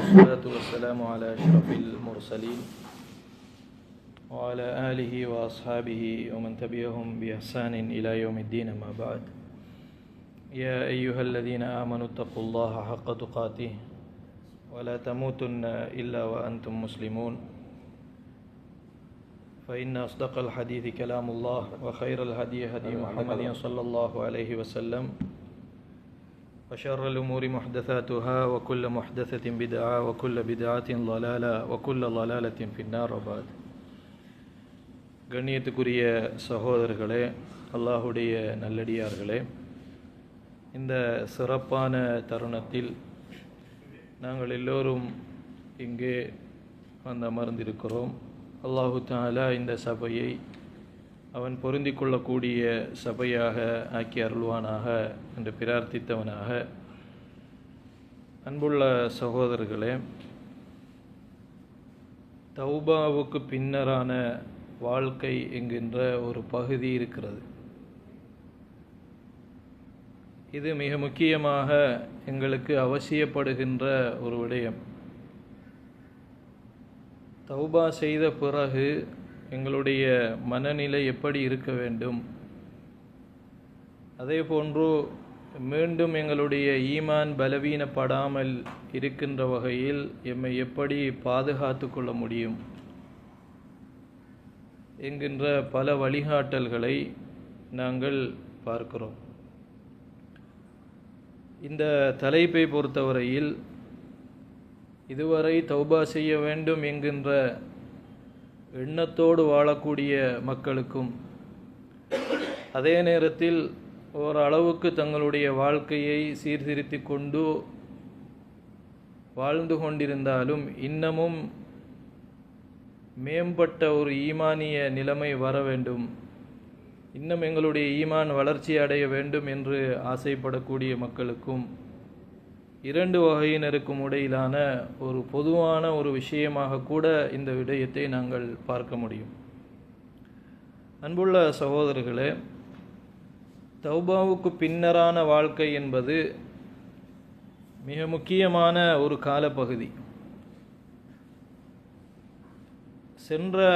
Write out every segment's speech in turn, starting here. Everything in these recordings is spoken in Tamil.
والصلاة والسلام على أشرف المرسلين وعلى آله وأصحابه ومن تبعهم بإحسان إلى يوم الدين. ما بعد. يا أيها الذين آمنوا اتقوا الله حق تقاته ولا تموتن إلا وأنتم مسلمون، فإن أصدق الحديث كلام الله وخير الهدي هدي محمد صلى الله عليه وسلم، وشر الأمور محدثاتها وكل محدثة بدعة وكل بدعة ضلالة وكل ضلالة في النار. وبعد. கண்ணியத்துக்குரிய சகோதரர்களே, அல்லாஹுடைய நல்லடியார்களே, இந்த சிறப்பான தருணத்தில் நாங்கள் எல்லோரும் இங்கே வந்து அமர்ந்திருக்கிறோம். அல்லாஹு தஆலா இந்த சபையை அவன் பொருந்தி கொள்ளக்கூடிய சபையாக ஆக்கி அருள்வானாக என்று பிரார்த்தித்தவனாக, அன்புள்ள சகோதரர்களே, தௌபாவுக்கு பின்னரான வாழ்க்கை என்கின்ற ஒரு பகுதி இருக்கிறது. இது மிக முக்கியமாக எங்களுக்கு அவசியப்படுகின்ற ஒரு விடயம். தௌபா செய்த பிறகு எங்களுடைய மனநிலை எப்படி இருக்க வேண்டும், அதே போன்று மீண்டும் எங்களுடைய ஈமான் பலவீனப்படாமல் இருக்கின்ற வகையில் எம்மை எப்படி பாதுகாத்து கொள்ள முடியும் என்கின்ற பல வழிகாட்டல்களை நாங்கள் பார்க்கிறோம். இந்த தலைப்பை பொறுத்தவரையில் இதுவரை தௌபா செய்ய வேண்டும் என்கின்ற எண்ணத்தோடு வாழக்கூடிய மக்களுக்கும், அதே நேரத்தில் ஓரளவுக்கு தங்களுடைய வாழ்க்கையை சீர்திருத்தி கொண்டு வாழ்ந்து கொண்டிருந்தாலும் இன்னமும் மேம்பட்ட ஒரு ஈமானிய நிலைமை வர வேண்டும், இன்னும் எங்களுடைய ஈமான் வளர்ச்சி அடைய வேண்டும் என்று ஆசைப்படக்கூடிய மக்களுக்கும், இரண்டு வகையினருக்கும் இடையிலான ஒரு பொதுவான ஒரு விஷயமாக கூட இந்த விடயத்தை நாங்கள் பார்க்க முடியும். அன்புள்ள சகோதரர்களே, தௌபாவுக்கு பின்னரான வாழ்க்கை என்பது மிக முக்கியமான ஒரு காலப்பகுதி. சென்ற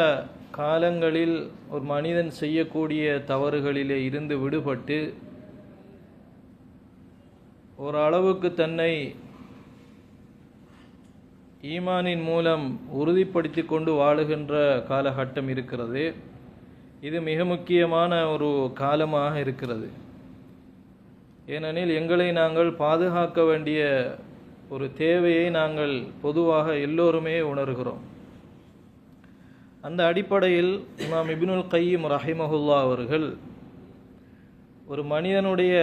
காலங்களில் ஒரு மனிதன் செய்யக்கூடிய தவறுகளிலே இருந்து விடுபட்டு ஓரளவுக்கு தன்னை ஈமானின் மூலம் உறுதிப்படுத்தி கொண்டு வாழுகின்ற காலகட்டம் இருக்கிறது. இது மிக முக்கியமான ஒரு காலமாக இருக்கிறது. ஏனெனில் எங்களை நாங்கள் பாதுகாக்க வேண்டிய ஒரு தேவையை நாங்கள் பொதுவாக எல்லோருமே உணர்கிறோம். அந்த அடிப்படையில் இமாம் இப்னுல் கையிம் ரஹிமஹுல்லா அவர்கள் ஒரு மனிதனுடைய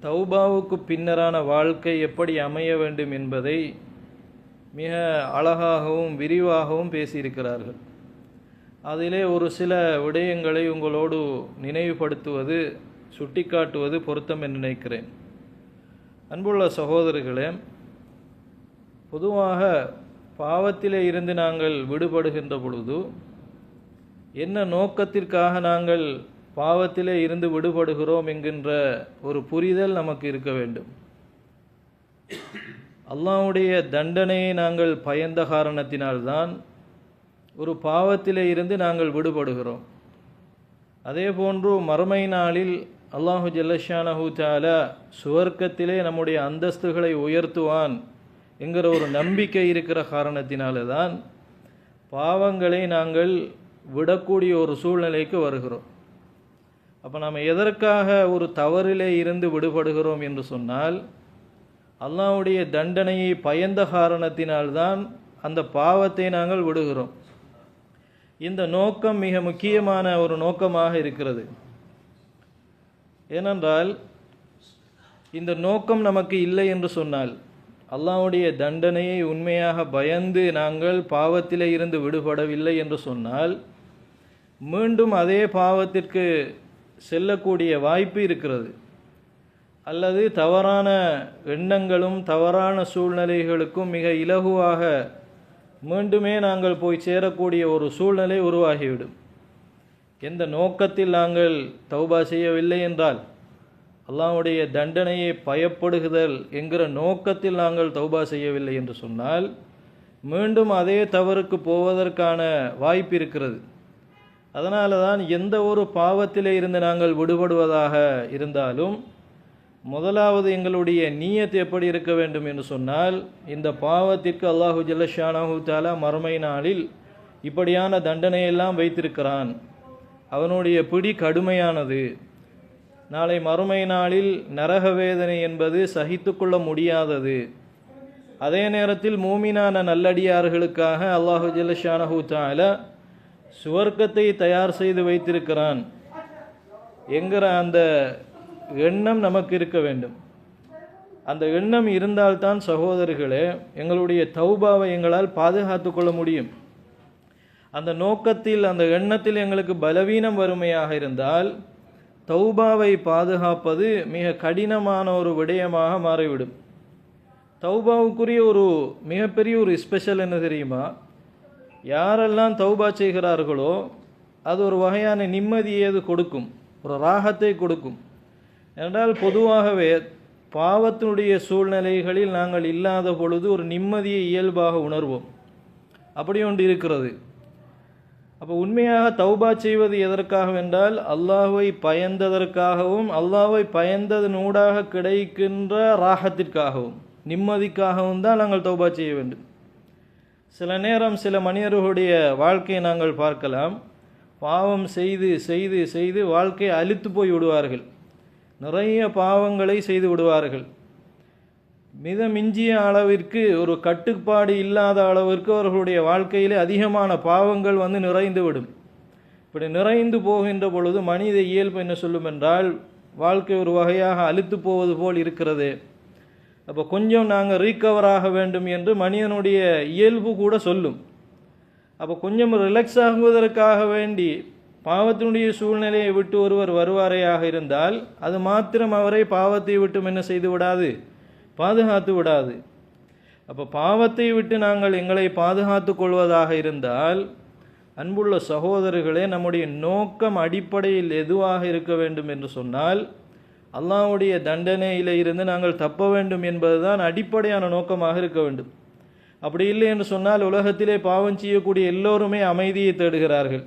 தௌபாவுக்கு பின்னரான வாழ்க்கை எப்படி அமைய வேண்டும் என்பதை மிக அழகாகவும் விரிவாகவும் பேசியிருக்கிறார்கள். அதிலே ஒரு சில விடயங்களை உங்களோடு நினைவுபடுத்துவது, சுட்டிக்காட்டுவது பொருத்தம் என்று நினைக்கிறேன். அன்புள்ள சகோதரர்களே, பொதுவாக பாவத்திலே இருந்து நாங்கள் விடுபடுகின்ற பொழுது என்ன நோக்கத்திற்காக நாங்கள் பாவத்திலே இருந்து விடுபடுகிறோம் என்கின்ற ஒரு புரிதல் நமக்கு இருக்க வேண்டும். அல்லாஹ்வுடைய தண்டனையை நாங்கள் பயந்த காரணத்தினால்தான் ஒரு பாவத்திலே இருந்து நாங்கள் விடுபடுகிறோம். அதே போன்று மறுமை நாளில் அல்லாஹு ஜல்லஷானஹு தஆலா சுவர்க்கத்திலே நம்முடைய அந்தஸ்துகளை உயர்த்துவான் என்கிற ஒரு நம்பிக்கை இருக்கிற காரணத்தினால தான் பாவங்களை நாங்கள் விடக்கூடிய ஒரு சூழ்நிலைக்கு வருகிறோம். அப்போ நாம் எதற்காக ஒரு தவறிலே இருந்து விடுபடுகிறோம் என்று சொன்னால், அல்லாஹ்வுடைய தண்டனையை பயந்த காரணத்தினால்தான் அந்த பாவத்தை நாங்கள் விடுகிறோம். இந்த நோக்கம் மிக முக்கியமான ஒரு நோக்கமாக இருக்கிறது. ஏனென்றால் இந்த நோக்கம் நமக்கு இல்லை என்று சொன்னால், அல்லாஹ்வுடைய தண்டனையை உண்மையாக பயந்து நாங்கள் பாவத்திலே இருந்து விடுபடவில்லை என்று சொன்னால், மீண்டும் அதே பாவத்திற்கு செல்லக்கூடிய வாய்ப்பு இருக்கிறது. அல்லது தவறான எண்ணங்களும் தவறான சூழ்நிலைகளுக்கும் மிக இலகுவாக மீண்டுமே நாங்கள் போய் சேரக்கூடிய ஒரு சூழ்நிலை உருவாகிவிடும். எந்த நோக்கத்தில் நாங்கள் தௌபா செய்யவில்லை என்றால், அல்லாஹ்வுடைய தண்டனையை பயப்படுகுதல் என்கிற நோக்கத்தில் நாங்கள் தௌபா செய்யவில்லை என்று சொன்னால் மீண்டும் அதே தவறுக்கு போவதற்கான வாய்ப்பு இருக்கிறது. அதனால தான் எந்த ஒரு பாவத்திலே இருந்து நாங்கள் விடுபடுவதாக இருந்தாலும் முதலாவது எங்களுடைய நியத் எப்படி இருக்க வேண்டும் என்று சொன்னால், இந்த பாவத்திற்கு அல்லாஹு ஜல்ல ஷானஹு தஆலா மறுமை நாளில் இப்படியான தண்டனையெல்லாம் வைத்திருக்கிறான், அவனுடைய பிடி கடுமையானது, நாளை மறுமை நாளில் நரக வேதனை என்பது சகித்து கொள்ள முடியாதது. அதே நேரத்தில் மூமினான நல்லடியார்களுக்காக அல்லாஹு ஜல்ல ஷானஹு தஆலா சுவர்க்கத்தை தயார் செய்து வைத்திருக்கிறான் என்கிற அந்த எண்ணம் நமக்கு இருக்க வேண்டும். அந்த எண்ணம் இருந்தால்தான் சகோதரர்களே எங்களுடைய தௌபாவை எங்களால் பாதுகாத்து கொள்ள முடியும். அந்த நோக்கத்தில் அந்த எண்ணத்தில் எங்களுக்கு பலவீனம் வறுமையாக இருந்தால் தௌபாவை பாதுகாப்பது மிக கடினமான ஒரு விடயமாக மாறிவிடும். தௌபாவுக்குரிய ஒரு மிகப்பெரிய ஒரு ஸ்பெஷல் என்ன தெரியுமா? யாரெல்லாம் தௌபா செய்கிறார்களோ அது ஒரு வகையான நிம்மதியை அது கொடுக்கும், ஒரு ராகத்தை கொடுக்கும். என்றால் பொதுவாகவே பாவத்தினுடைய சூழ்நிலைகளில் நாங்கள் இல்லாத பொழுது ஒரு நிம்மதியை இயல்பாக உணர்வோம். அப்படி ஒன்று இருக்கிறது. அப்போ உண்மையாக தௌபா செய்வது எதற்காக என்றால் அல்லாஹ்வை பயந்ததற்காகவும் அல்லாஹ்வை பயந்ததனூடாக கிடைக்கின்ற ராகத்திற்காகவும் நிம்மதிக்காகவும் தான் நாங்கள் தௌபா செய்ய வேண்டும். சில நேரம் சில மனிதர்களுடைய வாழ்க்கையை நாங்கள் பார்க்கலாம். பாவம் செய்து செய்து செய்து வாழ்க்கையை அழித்து போய் விடுவார்கள், நிறைய பாவங்களை செய்து விடுவார்கள். மிதமிஞ்சிய அளவிற்கு ஒரு கட்டுப்பாடு இல்லாத அளவிற்கு அவர்களுடைய வாழ்க்கையிலே அதிகமான பாவங்கள் வந்து நிறைந்துவிடும். இப்படி நிறைந்து போகின்ற பொழுது மனித இயல்பு என்ன சொல்லும் என்றால், வாழ்க்கை ஒரு வகையாக அழித்து போவது போல் இருக்கிறது, அப்போ கொஞ்சம் நாங்கள் ரீகவர் ஆக வேண்டும் என்று மனிதனுடைய இயல்பு கூட சொல்லும். அப்போ கொஞ்சம் ரிலாக்ஸ் ஆகுவதற்காக வேண்டி பாவத்தினுடைய சூழ்நிலையை விட்டு ஒருவர் வருவாரையாக இருந்தால் அது மாத்திரம் அவரை பாவத்தை விட்டும் என்ன செய்து விடாது, பாதுகாத்து விடாது. அப்போ பாவத்தை விட்டு நாங்கள் எங்களை பாதுகாத்து கொள்வதாக இருந்தால் அன்புள்ள சகோதரர்களே, நம்முடைய நோக்கம் அடிப்படையில் எதுவாக இருக்க வேண்டும் என்று சொன்னால் அல்லாஹ்வுடைய தண்டனையில் இருந்து நாங்கள் தப்ப வேண்டும் என்பதுதான் அடிப்படையான நோக்கமாக இருக்க வேண்டும். அப்படி இல்லை என்று சொன்னால் உலகத்திலே பாவம் செய்யக்கூடிய எல்லோருமே அமைதியை தேடுகிறார்கள்.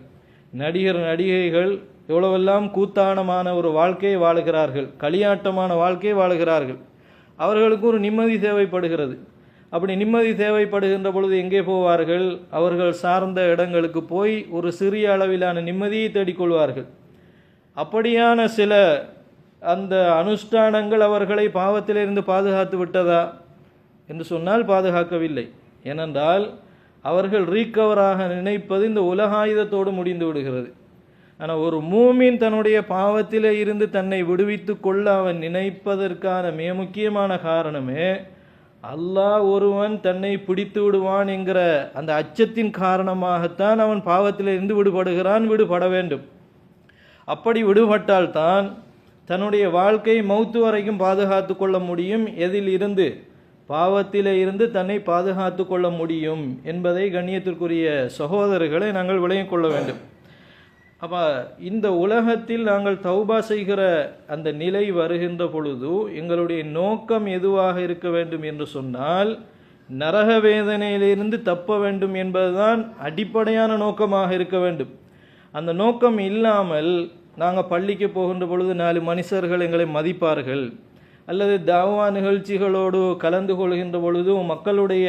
நடிகர் நடிகைகள் எவ்வளவெல்லாம் கூத்தானமான ஒரு வாழ்க்கையை வாழுகிறார்கள், களியாட்டமான வாழ்க்கையை வாழுகிறார்கள். அவர்களுக்கு ஒரு நிம்மதி தேவைப்படுகிறது. அப்படி நிம்மதி தேவைப்படுகின்ற பொழுது எங்கே போவார்கள்? அவர்கள் சார்ந்த இடங்களுக்கு போய் ஒரு சிறிய அளவிலான நிம்மதியை தேடிக்கொள்வார்கள். அப்படியான சில அந்த அனுஷ்டானங்கள் அவர்களை பாவத்திலிருந்து பாதுகாத்து விட்டதா என்று சொன்னால் பாதுகாக்கவில்லை. ஏனென்றால் அவர்கள் ரீகவராக நினைப்பது இந்த உலகாயுதத்தோடு முடிந்து விடுகிறது. ஆனால் ஒரு மூமின் தன்னுடைய பாவத்திலே இருந்து தன்னை விடுவித்து கொள்ள அவன் நினைப்பதற்கான மிக முக்கியமான காரணமே அல்லாஹ் ஒருவன் தன்னை பிடித்து விடுவான் என்கிற அந்த அச்சத்தின் காரணமாகத்தான் அவன் பாவத்திலிருந்து விடுபடுகிறான், விடுபட வேண்டும். அப்படி விடுபட்டால்தான் தன்னுடைய வாழ்க்கை மௌத்து வரைக்கும் பாதுகாத்து கொள்ள முடியும். எதில் இருந்து? பாவத்திலே இருந்து தன்னை பாதுகாத்து கொள்ள முடியும் என்பதை கண்ணியத்திற்குரிய சகோதரர்களை நாங்கள் விளங்கிக் கொள்ள வேண்டும். அப்போ இந்த உலகத்தில் நாங்கள் தௌபா செய்கிற அந்த நிலை வருகின்ற பொழுது எங்களுடைய நோக்கம் எதுவாக இருக்க வேண்டும் என்று சொன்னால் நரக வேதனையிலிருந்து தப்ப வேண்டும் என்பதுதான் அடிப்படையான நோக்கமாக இருக்க வேண்டும். அந்த நோக்கம் இல்லாமல் நாங்கள் பள்ளிக்கு போகின்ற பொழுது 4 மனுஷர்கள் எங்களை மதிப்பார்கள், அல்லது தாவா நிகழ்ச்சிகளோடு கலந்து கொள்கின்ற பொழுது மக்களுடைய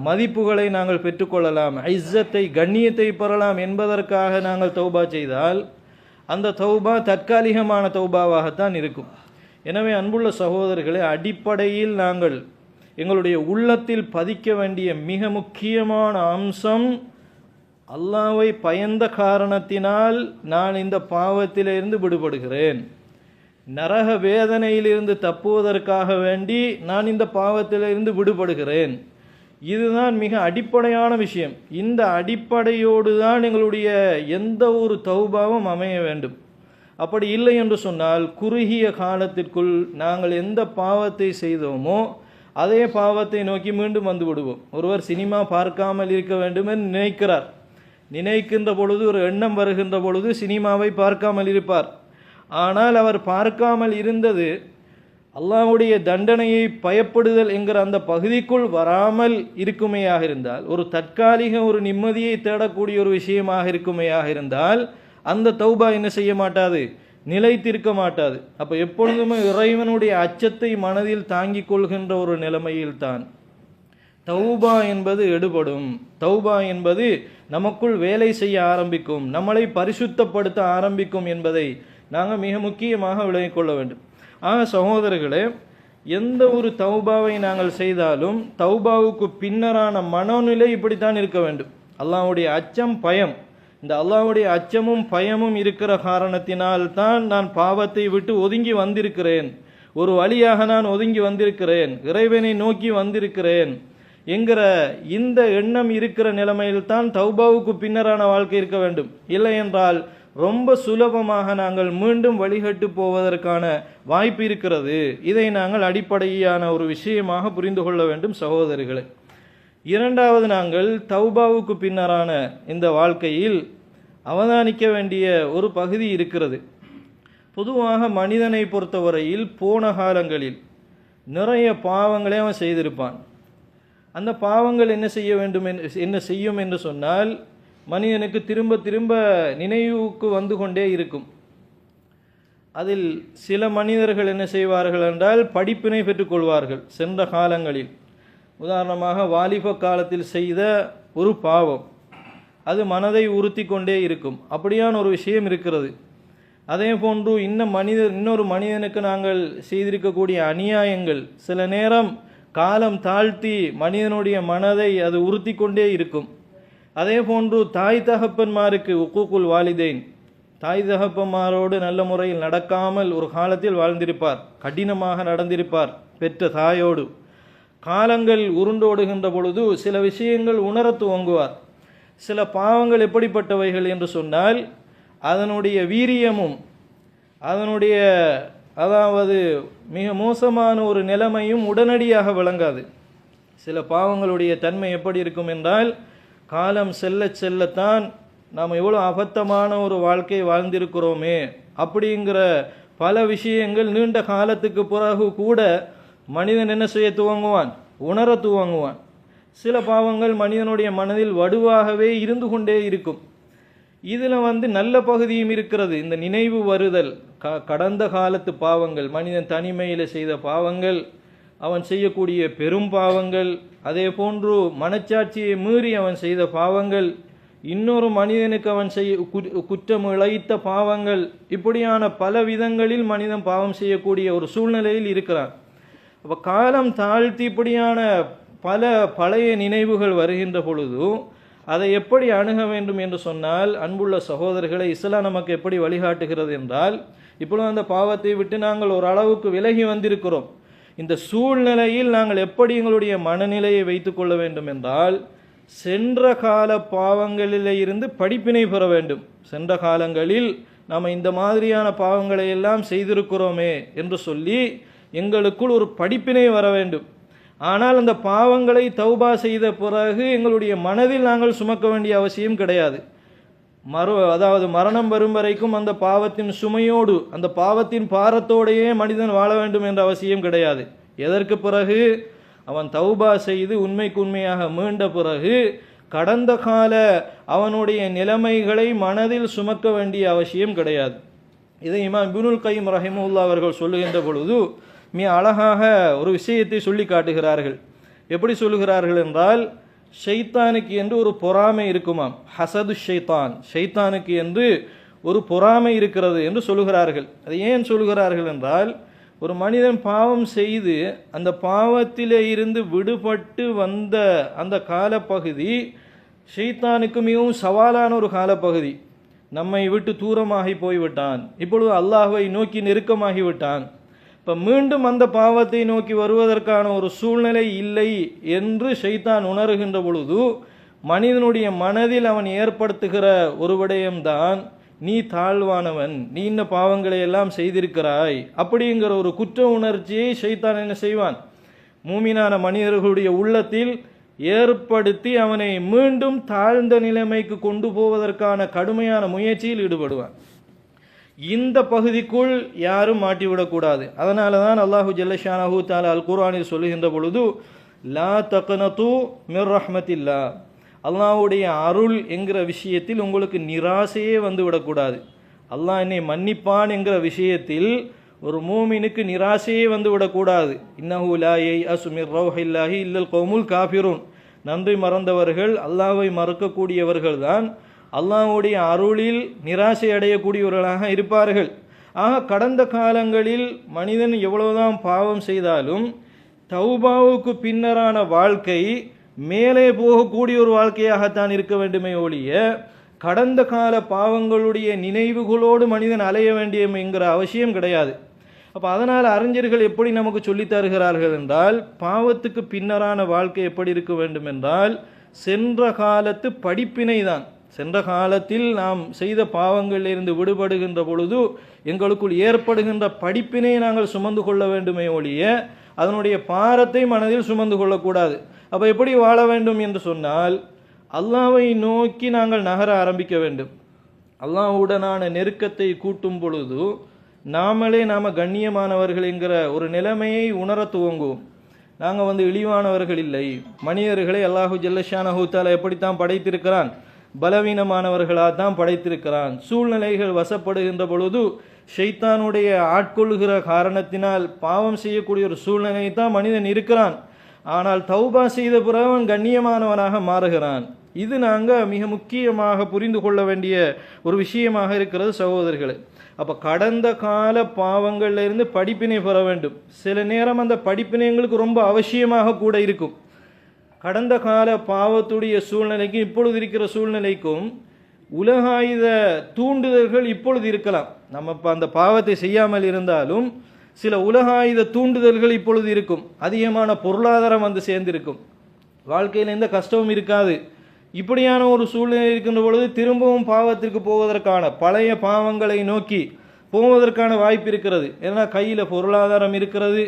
மதிப்புகளை நாங்கள் பெற்றுக்கொள்ளலாம், ஐஸத்தை கண்ணியத்தை பெறலாம் என்பதற்காக நாங்கள் தௌபா செய்தால் அந்த தௌபா தற்காலிகமான தௌபாவாகத்தான் இருக்கும். எனவே அன்புள்ள சகோதரர்களே, அடிப்படையில் நாங்கள் எங்களுடைய உள்ளத்தில் பதிக்க வேண்டிய மிக முக்கியமான அம்சம், அல்லாஹ்வை பயந்த காரணத்தினால் நான் இந்த பாவத்திலிருந்து விடுபடுகிறேன், நரக வேதனையிலிருந்து தப்புவதற்காக வேண்டி நான் இந்த பாவத்திலிருந்து விடுபடுகிறேன். இதுதான் மிக அடிப்படையான விஷயம். இந்த அடிப்படையோடு தான் எங்களுடைய எந்த ஒரு தௌபாவும் அமைய வேண்டும். அப்படி இல்லை என்று சொன்னால் குறுகிய காலத்திற்குள் நாங்கள் எந்த பாவத்தை செய்தோமோ அதே பாவத்தை நோக்கி மீண்டும் வந்து விடுவோம். ஒருவர் சினிமா பார்க்காமல் இருக்க வேண்டும் என்று நினைக்கின்ற பொழுது, ஒரு எண்ணம் வருகின்ற பொழுது சினிமாவை பார்க்காமல் இருப்பார். ஆனால் அவர் பார்க்காமல் இருந்தது அல்லாஹ்வுடைய தண்டனையை பயப்படுதல் என்கிற அந்த பகுதிக்குள் வராமல் இருக்குமேயாக இருந்தால், ஒரு தற்காலிக ஒரு நிம்மதியை தேடக்கூடிய ஒரு விஷயமாக இருக்குமேயாக இருந்தால், அந்த தௌபா என்ன செய்ய மாட்டாது, நிலைத்திருக்க மாட்டாது. அப்போ எப்பொழுதுமே இறைவனுடைய அச்சத்தை மனதில் தாங்கிக் கொள்கின்ற ஒரு நிலைமையில்தான் தௌபா என்பது எடுபடும். தௌபா என்பது நமக்குள் வேலை செய்ய ஆரம்பிக்கும், நம்மளை பரிசுத்தப்படுத்த ஆரம்பிக்கும் என்பதை நாங்கள் மிக முக்கியமாக விளங்கிக் கொள்ள வேண்டும். சகோதரர்களே, எந்த ஒரு தௌபாவை நாங்கள் செய்தாலும் தௌபாவுக்கு பின்னரான மனோநிலை இப்படித்தான் இருக்க வேண்டும். அல்லாஹ்வுடைய அச்சம், பயம், இந்த அல்லாஹ்வுடைய அச்சமும் பயமும் இருக்கிற காரணத்தினால் தான் நான் பாவத்தை விட்டு ஒதுங்கி வந்திருக்கிறேன், ஒரு வழியாக நான் ஒதுங்கி வந்திருக்கிறேன், இறைவனை நோக்கி வந்திருக்கிறேன் என்கிற இந்த எண்ணம் இருக்கிற நிலைமையில் தான் தௌபாவுக்கு பின்னரான வாழ்க்கை இருக்க வேண்டும். இல்லை என்றால் ரொம்ப சுலபமாக நாங்கள் மீண்டும் வழிகட்டு போவதற்கான வாய்ப்பு இருக்கிறது. இதை நாங்கள் அடிப்படையான ஒரு விஷயமாக புரிந்து கொள்ள வேண்டும் சகோதரிகளே. இரண்டாவது, நாங்கள் தௌபாவுக்கு பின்னரான இந்த வாழ்க்கையில் அவதானிக்க வேண்டிய ஒரு பகுதி இருக்கிறது. பொதுவாக மனிதனை பொறுத்தவரையில் போன காலங்களில் நிறைய பாவங்களை அவன் செய்திருப்பான். அந்த பாவங்கள் என்ன செய்யும் என்று சொன்னால், மனிதனுக்கு திரும்ப திரும்ப நினைவுக்கு வந்து கொண்டே இருக்கும். அதில் சில மனிதர்கள் என்ன செய்வார்கள் என்றால் படிப்பினை பெற்றுக்கொள்வார்கள் சென்ற காலங்களில். உதாரணமாக வாலிப காலத்தில் செய்த ஒரு பாவம் அது மனதை உறுத்தி கொண்டே இருக்கும். அப்படியான ஒரு விஷயம் இருக்கிறது. அதே போன்று இன்னொரு மனிதனுக்கு நாங்கள் செய்திருக்கக்கூடிய அநியாயங்கள் சில நேரம் காலம் தாழ்த்தி மனிதனுடைய மனதை அது உறுத்தி கொண்டே இருக்கும். அதே போன்று தாய் தகப்பன்மாருக்கு உக்கூக்குல் வாலிதைன், தாய் தகப்பன்மாரோடு நல்ல முறையில் நடக்காமல் ஒரு காலத்தில் வாழ்ந்திருப்பார், கடினமாக நடந்திருப்பார் பெற்ற தாயோடு. காலங்கள் உருண்டோடுகின்ற பொழுது சில விஷயங்கள் உணர துவங்குவார். சில பாவங்கள் எப்படிப்பட்டவைகள் என்று சொன்னால், அதனுடைய வீரியமும் அதனுடைய மிக மோசமான ஒரு நிலைமையும் உடனடியாக விளங்காது. சில பாவங்களுடைய தன்மை எப்படி இருக்கும் என்றால், காலம் செல்ல செல்லத்தான் நாம் எவ்வளோ அபத்தமான ஒரு வாழ்க்கை வாழ்ந்திருக்கிறோமே அப்படிங்கிற பல விஷயங்கள் நீண்ட காலத்துக்கு பிறகு கூட மனிதன் என்ன செய்ய துவங்குவான், உணர துவங்குவான். சில பாவங்கள் மனிதனுடைய மனதில் வடுவாகவே இருந்து கொண்டே இருக்கும். இதில் நல்ல பகுதியும் இருக்கிறது. இந்த நினைவு வருதல், கடந்த காலத்து பாவங்கள், மனிதன் தனிமையில் செய்த பாவங்கள், அவன் செய்யக்கூடிய பெரும் பாவங்கள், அதே போன்று மனச்சாட்சியை மீறி அவன் செய்த பாவங்கள், இன்னொரு மனிதனுக்கு அவன் குற்றம் இழைத்த பாவங்கள், இப்படியான பல விதங்களில் மனிதன் பாவம் செய்யக்கூடிய ஒரு சூழ்நிலையில் இருக்கிறான். அப்போ காலம் தாழ்த்தி இப்படியான பல பழைய நினைவுகள் வருகின்ற பொழுது அதை எப்படி அணுக வேண்டும் என்று சொன்னால், அன்புள்ள சகோதரர்களை, இஸ்லாம் நமக்கு எப்படி வழிகாட்டுகிறது என்றால், இப்பொழுது அந்த பாவத்தை விட்டு நாங்கள் ஒரு அளவுக்கு விலகி வந்திருக்கிறோம். இந்த சூழ்நிலையில் நாங்கள் எப்படி எங்களுடைய மனநிலையை வைத்துக் கொள்ள வேண்டும் என்றால், சென்ற கால பாவங்களில் இருந்து படிப்பினை பெற வேண்டும். சென்ற காலங்களில் நாம் இந்த மாதிரியான பாவங்களை எல்லாம் செய்திருக்கிறோமே என்று சொல்லி எங்களுக்குள் ஒரு படிப்பினை வர வேண்டும். ஆனால் அந்த பாவங்களை தௌபா செய்த பிறகு எங்களுடைய மனதில் நாங்கள் சுமக்க வேண்டிய அவசியம் கிடையாது. மரணம் வரும் வரைக்கும் அந்த பாவத்தின் சுமையோடு, அந்த பாவத்தின் பாரத்தோடையே மனிதன் வாழ வேண்டும் என்ற அவசியம் கிடையாது. எதற்கு பிறகு அவன் தௌபா செய்து உண்மைக்கு உண்மையாக மீண்ட பிறகு கடந்த கால அவனுடைய நிலைமைகளை மனதில் சுமக்க வேண்டிய அவசியம் கிடையாது. இதை இமாம் இப்னுல் கைம் ரஹிமஹுல்லாஹ் அவர்கள் சொல்லுகின்ற பொழுது மிக அழகாக ஒரு விஷயத்தை சொல்லி காட்டுகிறார்கள். எப்படி சொல்லுகிறார்கள் என்றால், ஷைத்தானுக்கு என்று ஒரு பொறாமை இருக்குமாம். ஹசது ஷைத்தான், ஷைத்தானுக்கு என்று ஒரு பொறாமை இருக்கிறது என்று சொல்லுகிறார்கள். அதை ஏன் சொல்லுகிறார்கள் என்றால், ஒரு மனிதன் பாவம் செய்து அந்த பாவத்திலே இருந்து விடுபட்டு வந்த அந்த காலப்பகுதி ஷைத்தானுக்கு மிகவும் சவாலான ஒரு காலப்பகுதி. நம்மை விட்டு தூரமாகி போய்விட்டான், இப்பொழுது அல்லாஹ்வை நோக்கி நெருக்கமாகிவிட்டான். இப்போ மீண்டும் அந்த பாவத்தை நோக்கி வருவதற்கான ஒரு சூழ்நிலை இல்லை என்று ஷைத்தான் உணர்கின்ற பொழுது மனிதனுடைய மனதில் அவன் ஏற்படுத்துகிற ஒரு விடயம்தான், நீ தாழ்வானவன், நீ இந்த பாவங்களை எல்லாம் செய்திருக்கிறாய் அப்படிங்கிற ஒரு குற்ற உணர்ச்சியை ஷைத்தான் என்ன செய்வான், மூமினான மனிதர்களுடைய உள்ளத்தில் ஏற்படுத்தி அவனை மீண்டும் தாழ்ந்த நிலைமைக்கு கொண்டு போவதற்கான கடுமையான முயற்சியில் ஈடுபடுவான். இந்த பகுதிக்குள் யாரும் மாட்டிவிடக்கூடாது. அதனால தான் அல்லாஹு ஜல்லஷானஹு தஆலா அல் குர்ஆனில் சொல்லுகின்ற பொழுது லா தக்னது மிர் ரஹ்மத்தில்லா, அல்லாஹ்வுடைய அருள் என்கிற விஷயத்தில் உங்களுக்கு நிராசையே வந்து விடக்கூடாது. அல்லாஹ் என்னை மன்னிப்பான் என்கிற விஷயத்தில் ஒரு மூமினுக்கு நிராசையே வந்து விடக்கூடாது. இன்னஹு லா யைஅசு மிர் ரௌஹில்லாஹி இல்லல் கௌமுல் காஃபிரூன், நன்றி மறந்தவர்கள், அல்லாஹ்வை மறக்கக்கூடியவர்கள் தான் அல்லாஹ்வுடைய அருளில் நிராசை அடையக்கூடியவர்களாக இருப்பார்கள். ஆக கடந்த காலங்களில் மனிதன் எவ்வளவுதான் பாவம் செய்தாலும் தௌபாவுக்கு பின்னரான வாழ்க்கை மேலே போகக்கூடிய ஒரு வாழ்க்கையாகத்தான் இருக்க வேண்டுமே ஒழிய கடந்த கால பாவங்களுடைய நினைவுகளோடு மனிதன் அலைய வேண்டிய என்கிற அவசியம் கிடையாது. அப்போ அதனால் அறிஞர்கள் எப்படி நமக்கு சொல்லித் தருகிறார்கள் என்றால், பாவத்துக்கு பின்னரான வாழ்க்கை எப்படி இருக்க வேண்டும் என்றால் சென்ற காலத்து படிப்பினை தான். சென்ற காலத்தில் நாம் செய்த பாவங்களிலிருந்து விடுபடுகின்ற பொழுது எங்களுக்குள் ஏற்படுகின்ற படிப்பினை நாங்கள் சுமந்து கொள்ள வேண்டுமே ஒழிய அதனுடைய பாரத்தை மனதில் சுமந்து கொள்ளக்கூடாது. அப்போ எப்படி வாழ வேண்டும் என்று சொன்னால், அல்லாஹ்வை நோக்கி நாங்கள் நகர ஆரம்பிக்க வேண்டும். அல்லாஹ்வுடனான நெருக்கத்தை கூட்டும் பொழுது நாம கண்ணியமானவர்கள் என்கிற ஒரு நிலைமையை உணர துவங்குவோம். நாங்கள் இழிவானவர்கள் இல்லை. மனிதர்களை அல்லாஹு ஜல்லஷானஹு தஆலா எப்படித்தான் படைத்திருக்கிறான், பலவீனமானவர்களாக தான் படைத்திருக்கிறான். சூழ்நிலைகள் வசப்படுகின்ற பொழுது ஷைத்தானுடைய ஆட்கொள்ளுகிற காரணத்தினால் பாவம் செய்யக்கூடிய ஒரு சூழ்நிலை தான் மனிதன் இருக்கிறான். ஆனால் தௌபா செய்த பிறகு அவன் கண்ணியமானவனாக மாறுகிறான். இது நாங்கள் மிக முக்கியமாக புரிந்து கொள்ள வேண்டிய ஒரு விஷயமாக இருக்கிறது சகோதரர்களே. அப்போ கடந்த கால பாவங்கள்ல இருந்து படிப்பினை பெற வேண்டும். சில நேரம் அந்த படிப்பினை எங்களுக்கு ரொம்ப அவசியமாக கூட இருக்கும். கடந்த கால பாவத்துடைய சூழ்நிலைக்கும் இப்பொழுது இருக்கிற சூழ்நிலைக்கும் உலகாயுத தூண்டுதல்கள் இப்பொழுது இருக்கலாம். நம்ம இப்போ அந்த பாவத்தை செய்யாமல் இருந்தாலும் சில உலகாயுத தூண்டுதல்கள் இப்பொழுது இருக்கும். அதிகமான பொருளாதாரம் சேர்ந்திருக்கும். வாழ்க்கையில் எந்த கஷ்டமும் இருக்காது. இப்படியான ஒரு சூழ்நிலை இருக்கின்ற பொழுது திரும்பவும் பாவத்திற்கு போவதற்கான, பழைய பாவங்களை நோக்கி போவதற்கான வாய்ப்பு இருக்கிறது. ஏன்னா கையில் பொருளாதாரம் இருக்கிறது,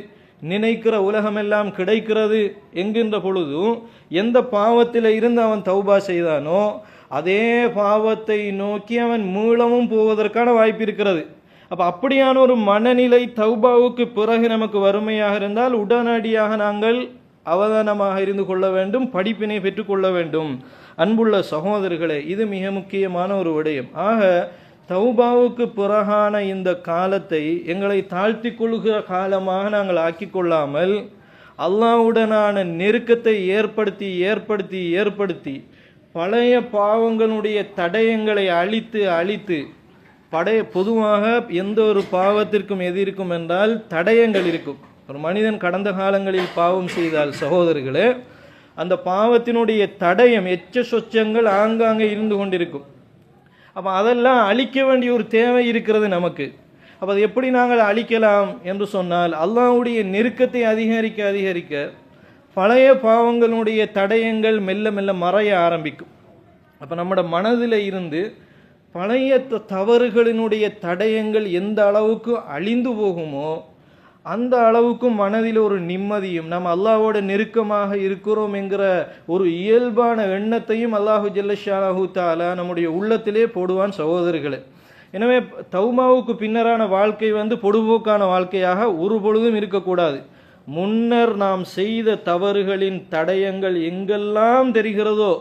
நினைக்கிற உலகமெல்லாம் கிடைக்கிறது என்கின்ற பொழுதும் எந்த பாவத்தில் இருந்து அவன் தௌபா செய்தானோ அதே பாவத்தை நோக்கி அவன் மீளமும் போவதற்கான வாய்ப்பு இருக்கிறது. அப்போ அப்படியான ஒரு மனநிலை தௌபாவுக்கு பிறகு நமக்கு வறுமையாக இருந்தால் உடனடியாக நாங்கள் அவதானமாக இருந்து கொள்ள வேண்டும், படிப்பினை பெற்றுக்கொள்ள வேண்டும். அன்புள்ள சகோதரர்களே, இது மிக முக்கியமான ஒரு விடயம். ஆக தௌபாவுக்கு பிறகான இந்த காலத்தை எங்களை தாழ்த்தி கொள்கிற காலமாக நாங்கள் ஆக்கிக்கொள்ளாமல் அல்லாஹ்வுடனான நெருக்கத்தை ஏற்படுத்தி ஏற்படுத்தி ஏற்படுத்தி பழைய பாவங்களுடைய தடயங்களை அழித்து பொதுவாக எந்த ஒரு பாவத்திற்கும் எது இருக்கும் என்றால் தடயங்கள் இருக்கும். ஒரு மனிதன் கடந்த காலங்களில் பாவம் செய்தால் சகோதரர்களே, அந்த பாவத்தினுடைய தடயம் எச்ச சொச்சங்கள் ஆங்காங்கே இருந்து கொண்டிருக்கும். அப்போ அதெல்லாம் அழிக்க வேண்டிய ஒரு தேவை இருக்கிறது நமக்கு. அப்போ அது எப்படி நாங்கள் அழிக்கலாம் என்று சொன்னால், அல்லாஹ்வுடைய நெருக்கத்தை அதிகரிக்க அதிகரிக்க பழைய பாவங்களுடைய தடயங்கள் மெல்ல மெல்ல மறைய ஆரம்பிக்கும். அப்போ நம்மட மனதில் இருந்து பழைய தவறுகளினுடைய தடயங்கள் எந்த அளவுக்கு அழிந்து போகுமோ அந்த அளவுக்கு மனதில் ஒரு நிம்மதியும், நம்ம அல்லாஹ்வோட நெருக்கமாக இருக்கிறோம் என்கிற ஒரு இயல்பான எண்ணத்தையும் அல்லாஹு ஜல்லஷானஹு தஆலா நம்முடைய உள்ளத்திலே போடுவான் சகோதரர்களே. எனவே தௌபாவுக்கு பின்னரான வாழ்க்கை பொடுபோக்கான வாழ்க்கையாக ஒரு பொழுதும் இருக்கக்கூடாது. முன்னர் நாம் செய்த தவறுகளின் தடயங்கள் எங்கெல்லாம் தெரிகிறதோ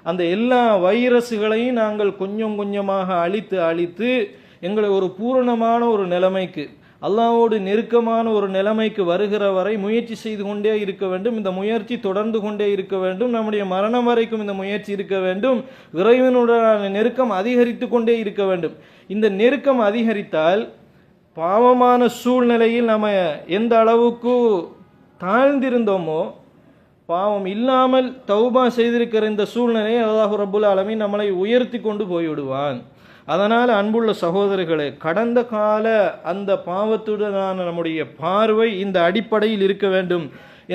அந்த எல்லா வைரஸ்களையும் நாங்கள் கொஞ்சம் கொஞ்சமாக அழித்து எங்களை ஒரு பூரணமான ஒரு நிலைமைக்கு, அல்லாஹ்வோடு நெருக்கமான ஒரு நிலைமைக்கு வருகிற வரை முயற்சி செய்து கொண்டே இருக்க வேண்டும். இந்த முயற்சி தொடர்ந்து கொண்டே இருக்க வேண்டும். நம்முடைய மரணம் வரைக்கும் இந்த முயற்சி இருக்க வேண்டும். இறைவனுடனான நெருக்கம் அதிகரித்து கொண்டே இருக்க வேண்டும். இந்த நெருக்கம் அதிகரித்தால் பாவமான சூழ்நிலையில் நம்ம எந்த அளவுக்கு தாழ்ந்திருந்தோமோ, பாவம் இல்லாமல் தௌபா செய்திருக்கிற இந்த சூழ்நிலையை அல்லாஹ் ரப்புல் ஆலமீன் நம்மளை உயர்த்தி கொண்டு போய்விடுவான். அதனால் அன்புள்ள சகோதரர்களே, கடந்த கால அந்த பாவத்துடனான நம்முடைய பார்வை இந்த அடிப்படையில் இருக்க வேண்டும்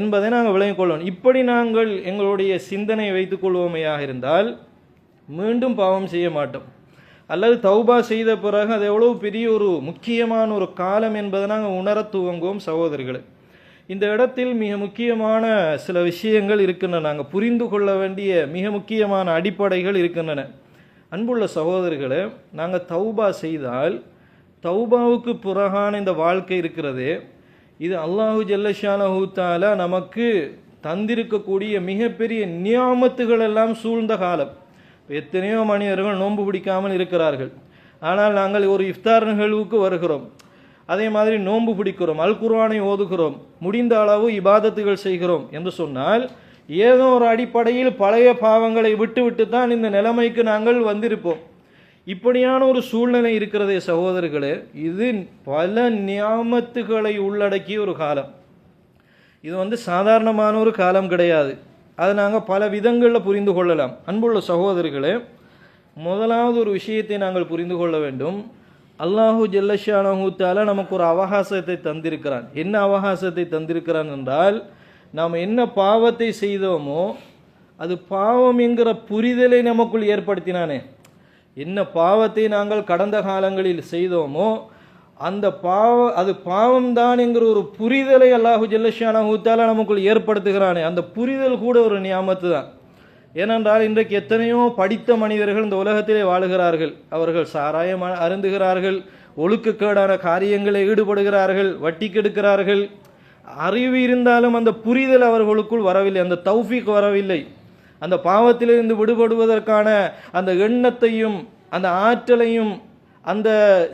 என்பதை நாங்கள் விளங்கிக் கொள்ளணும். இப்படி நாங்கள் எங்களுடைய சிந்தனை வைத்துக் கொள்வோமையாக இருந்தால் மீண்டும் பாவம் செய்ய மாட்டோம். அல்லது தௌபா செய்த பிறகு அது எவ்வளவு பெரிய ஒரு முக்கியமான ஒரு காலம் என்பதை நாங்கள் உணர துவங்குவோம் சகோதரர்களே. இந்த இடத்தில் மிக முக்கியமான சில விஷயங்கள் இருக்கின்றன. நாங்கள் புரிந்து கொள்ள வேண்டிய மிக முக்கியமான அடிப்படைகள் இருக்கின்றன. அன்புள்ள சகோதரர்களே, நாங்கள் தௌபா செய்தால் தௌபாவுக்கு பிறகான இந்த வாழ்க்கை இருக்கிறது, இது அல்லாஹு ஜல்லஷானஹு தஆலா நமக்கு தந்திருக்கக்கூடிய மிகப்பெரிய நியாமத்துகள் எல்லாம் சூழ்ந்த காலம். எத்தனையோ மனிதர்கள் நோன்பு பிடிக்காமல் இருக்கிறார்கள். ஆனால் நாங்கள் ஒரு இஃப்தார் நிகழ்வுக்கு வருகிறோம், அதே மாதிரி நோன்பு பிடிக்கிறோம், அல் குர்ஆனை ஓதுகிறோம், முடிந்த அளவு இபாதத்துகள் செய்கிறோம் என்று சொன்னால் ஏதோ ஒரு அடிப்படையில் பழைய பாவங்களை விட்டு தான் இந்த நிலைமைக்கு நாங்கள் வந்திருப்போம். இப்படியான ஒரு சூழ்நிலை இருக்கிறதே சகோதரர்களே, இது பல நியாமத்துகளை உள்ளடக்கிய ஒரு காலம். இது சாதாரணமான ஒரு காலம் கிடையாது. அதை நாங்கள் பல விதங்களில் புரிந்து கொள்ளலாம். அன்புள்ள சகோதரர்களே, முதலாவது ஒரு விஷயத்தை நாங்கள் புரிந்து கொள்ள வேண்டும். அல்லாஹு ஜல்லஷானஹு தஆலா நமக்கு ஒரு அவகாசத்தை தந்திருக்கிறான். என்ன அவகாசத்தை தந்திருக்கிறான் என்றால், நாம் என்ன பாவத்தை செய்தோமோ அது பாவம் என்கிற புரிதலை நமக்குள் ஏற்படுத்தினானே. என்ன பாவத்தை நாங்கள் கடந்த காலங்களில் செய்தோமோ அந்த அது பாவம்தான் என்கிற ஒரு புரிதலை அல்லாஹு ஜல்லஷானஹு தஆலா நமக்குள் ஏற்படுத்துகிறானே, அந்த புரிதல் கூட ஒரு நியாமத்து தான். ஏனென்றால் இன்றைக்கு எத்தனையோ படித்த மனிதர்கள் இந்த உலகத்திலே வாழுகிறார்கள். அவர்கள் சாராயம் அருந்துகிறார்கள், ஒழுக்கக்கேடான காரியங்களை ஈடுபடுகிறார்கள், வட்டி கெடுக்கிறார்கள். அறிவு இருந்தாலும் அந்த புரிதல் அவர்களுக்குள் வரவில்லை, அந்த தௌஃபீக் வரவில்லை. அந்த பாவத்திலிருந்து விடுபடுவதற்கான அந்த எண்ணத்தையும் அந்த ஆற்றலையும் அந்த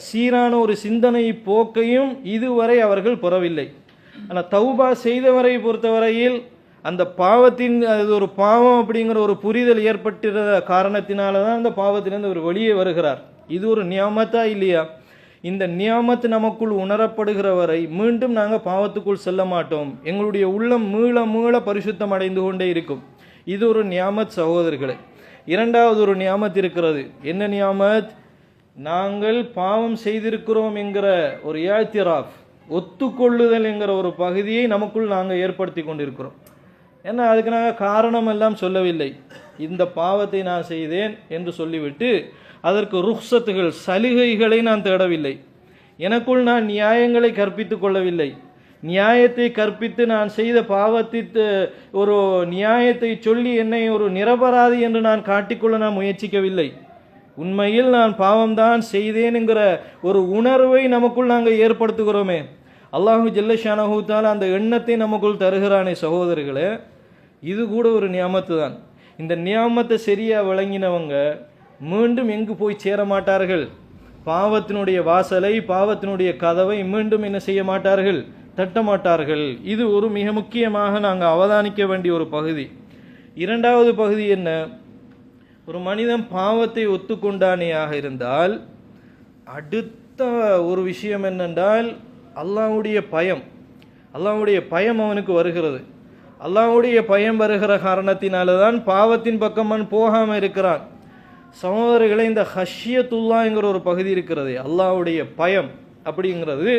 சீரான ஒரு சிந்தனை போக்கையும் இதுவரை அவர்கள் பெறவில்லை. ஆனால் தௌபா செய்தவரை பொறுத்தவரையில் அந்த பாவத்தின் அது ஒரு பாவம் அப்படிங்கிற ஒரு புரிதல் ஏற்பட்ட காரணத்தினால தான் அந்த பாவத்திலிருந்து அவர் வெளியே வருகிறார். இது ஒரு நியாமத்தா இல்லையா? இந்த நியாமத்து நமக்குள் உணரப்படுகிற வரை மீண்டும் நாங்கள் பாவத்துக்குள் செல்ல மாட்டோம். எங்களுடைய உள்ளம் மீள மீள பரிசுத்தம் அடைந்து கொண்டே இருக்கும். இது ஒரு நியாமத் சகோதரர்களே. இரண்டாவது ஒரு நியாமத் இருக்கிறது. என்ன நியாமத்? நாங்கள் பாவம் செய்திருக்கிறோம் என்கிற ஒரு இஅ்திராஃப், ஒத்துக்கொள்ளுதல் என்கிற ஒரு பகுதியை நமக்குள் நாங்கள் ஏற்படுத்தி கொண்டிருக்கிறோம். ஏன்னா அதுக்கு நாங்கள் காரணம் எல்லாம் சொல்லவில்லை. இந்த பாவத்தை நான் செய்தேன் என்று சொல்லிவிட்டு அதற்கு ருக்ஸத்துகள் சலுகைகளை நான் தேடவில்லை. எனக்குள் நான் நியாயங்களை கற்பித்துக் கொள்ளவில்லை. நியாயத்தை கற்பித்து நான் செய்த பாவத்திற்கு ஒரு நியாயத்தை சொல்லி என்னை ஒரு நிரபராதி என்று நான் காட்டிக்கொள்ள நான் முயற்சிக்கவில்லை. உண்மையில் நான் பாவம்தான் செய்தேன் என்கிற ஒரு உணர்வை நமக்குள் நாங்கள் ஏற்படுத்துகிறோமே. அல்லாஹு ஜல்லஷானஹு தஆலா அந்த எண்ணத்தை நமக்குள் தருகிறானே சகோதரர்களே, இது கூட ஒரு நியாமத்து தான். இந்த நியாமத்தை சரியாக விளங்கினவங்க மீண்டும் எங்கு போய் சேர மாட்டார்கள்? பாவத்தினுடைய வாசலை, பாவத்தினுடைய கதவை மீண்டும் என்ன செய்ய மாட்டார்கள்? தட்ட மாட்டார்கள். இது ஒரு மிக முக்கியமாக நாங்கள் அவதானிக்க வேண்டிய ஒரு பகுதி. இரண்டாவது பகுதி என்ன? ஒரு மனிதன் பாவத்தை ஒத்துக்கொண்டானேயாக இருந்தால் அடுத்த ஒரு விஷயம் என்னென்றால் அல்லாஹ்வுடைய பயம். அல்லாஹ்வுடைய பயம் அவனுக்கு வருகிறது. அல்லாஹ்வுடைய பயம் வருகிற காரணத்தினால தான் பாவத்தின் பக்கம் அவன் போகாமல் இருக்கிறான். சகோதரர்களை, இந்த ஹஷ்யத்துல்லாஹ்ங்கிற ஒரு பகுதி இருக்கிறது. அல்லாஹ்வுடைய பயம் அப்படிங்கிறது